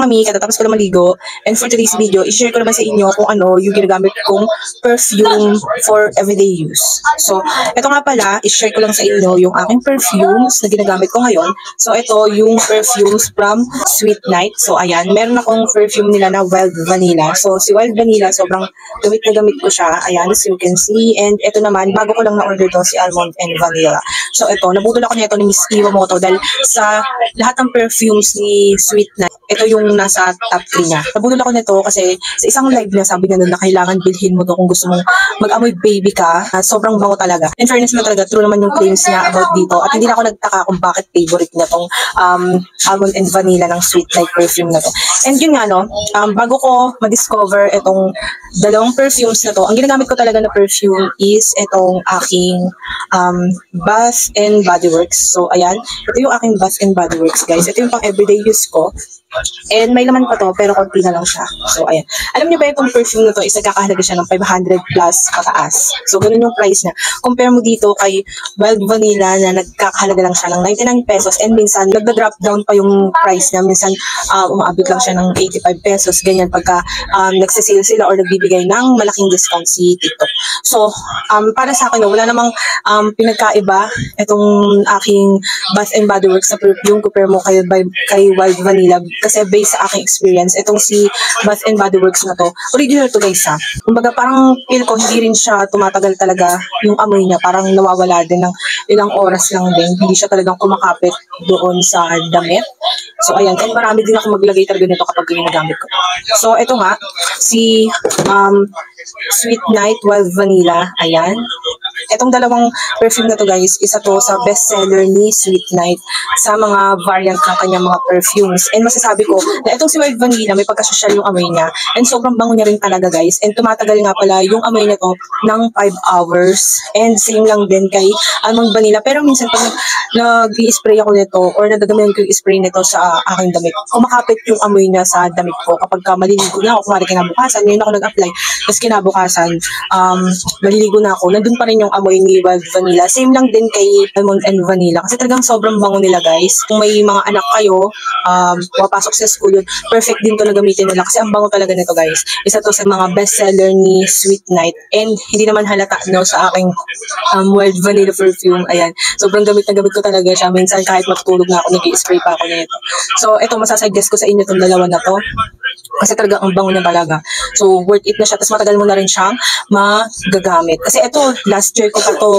mga mi, katatapos ko lang maligo. And for today's video, i-share ko naman sa inyo kung ano yung ginagamit kong perfume for everyday use. So, ito nga pala, i-share ko lang sa inyo yung aking perfumes na ginagamit ko ngayon. So, ito yung perfumes from Sweet Night. So, ayan, meron akong perfume nila na Wild Vanilla. So, si Wild Vanilla, sobrang gamit na gamit ko siya. Ayan, as you can see. And ito naman, bago ko lang na-order to, si Almond and Vanilla. So, ito, nabudol ako nito ni Miss Iwamoto dahil sa lahat ng perfumes ni Sweet Night, ito yung nasa top 3 niya. Nabudol ako nito kasi sa isang live niya, sabi niya na kailangan bilhin mo to kung gusto mong mag-amoy baby ka. Sobrang bango talaga. In fairness na talaga, true naman yung claims niya about dito. At hindi na ako nagtaka kung bakit favorite niya tong Almond and Vanilla ng Sweet Night perfume na to. And yun nga, no, bago ko ma-discover itong dalawang perfumes na to, ang ginagamit ko talaga na perfume is itong aking Bath and Body Works. So, ayan. Ito yung aking Bath and Body Works, guys. Ito yung pang everyday use ko. And may laman pa to, pero konti na lang siya. So, ayan. Alam niyo ba itong perfume na to, is nagkakahalaga siya ng 500 plus pataas. So, ganun yung price niya. Compare mo dito kay Wild Vanilla na nagkakahalaga lang siya ng 99 pesos. And minsan, nagda-drop down pa yung price niya. Minsan, umaabot lang siya ng 85 pesos. Ganyan pagka nagsisale sila or nagbibigay ng malaking discount si TikTok. So, para sa akin, wala namang pinagkaiba itong aking Bath and Body Works na perfume. Compare mo kay Wild Vanilla. Kasi based sa aking experience, itong si Bath and Body Works na to, original to guys ha. Kumbaga parang feel ko hindi rin siya tumatagal talaga yung amoy niya. Parang nawawala din ng ilang oras lang din. Hindi siya talagang kumakapit doon sa damit. So ayan, and marami din ako maglagay talaga nito kapag ginagamit ko. So ito nga, si Sweet Night Wild Vanilla, ayan. Itong dalawang perfume na to guys, isa to sa bestseller ni Sweet Night sa mga variant ng kanyang mga perfumes. And masasabi ko na itong si Wild Vanilla, may pagkasosyal yung amoy niya. And sobrang bango niya rin talaga guys. And tumatagal nga pala yung amoy na to ng 5 hours. And same lang din kay Almond Vanilla. Pero minsan pag nag-i-spray ako nito or nadadamihan ko yung spray nito sa aking damit, kumakapit yung amoy niya sa damit ko. Kapag maliligo na ako, kumari kinabukasan, ngayon ako nag-apply, tapos kinabukasan, maliligo na ako, nandun pa rin yung amoy ni Wild Vanilla. Same lang din kay Almond and Vanilla. Kasi talagang sobrang bango nila guys. Kung may mga anak kayo, papasok sa school yun, perfect din to na gamitin nila. Kasi ang bango talaga nito guys. Isa to sa mga bestseller ni Sweet Night. And hindi naman halata no, sa aking Wild Vanilla perfume. Ayan. Sobrang gamit na gamit ko talaga siya. Minsan kahit matutulog na ako, nag-i-spray pa ako nito. So, ito, masasuggest ko sa inyo itong dalawa na to. Kasi talaga ang bango niya talaga. So, worth it na siya. Tapos matagal mo na rin siyang magagamit. Kasi ito, last year ko pa to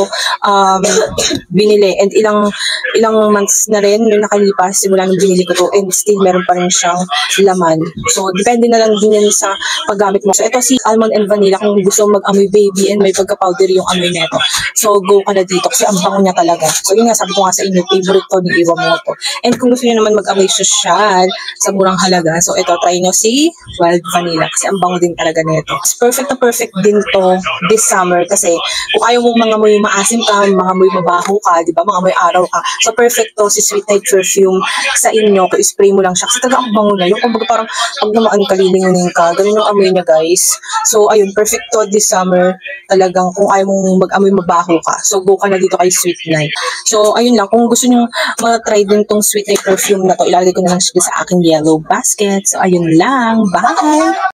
binili. And ilang months na rin yung nakalipas simula nung binili ko to. And still, meron pa rin siyang laman. So, depende na lang din yan sa paggamit mo. So, ito si Almond and Vanilla. Kung gusto mag-amoy baby and may pagka-powder yung amoy neto. So, go ka na dito. Kasi ang bango niya talaga. So, yun nga, sabi ko nga sa inyo, favorite to ni Iwamoto. And kung gusto niyo naman mag-amoy social sa murang halaga, so ito, try nyo si Wild Vanilla. Kasi ang bango din talaga nito. Perfect na perfect din to this summer. Kasi kung ayaw mong mga amoy maasim ka, mga amoy mabaho ka, di ba? Mga amoy araw ka. So, perfect to si Sweet Night perfume sa inyo. Kung spray mo lang siya. Kasi talaga ang bango na. Yung kumbaga parang pag namaan ka, lilingunin ka. Ganun yung amoy niya, guys. So, ayun, perfect to this summer. Talagang kung ayaw mong mag-amoy mabaho ka. So, go ka na dito kay Sweet Night. So, ayun lang. Kung gusto nyo ma-try din tong Sweet Night perfume na to, ilalagay ko na lang siya sa aking yellow basket. So, ayun lang. Bye!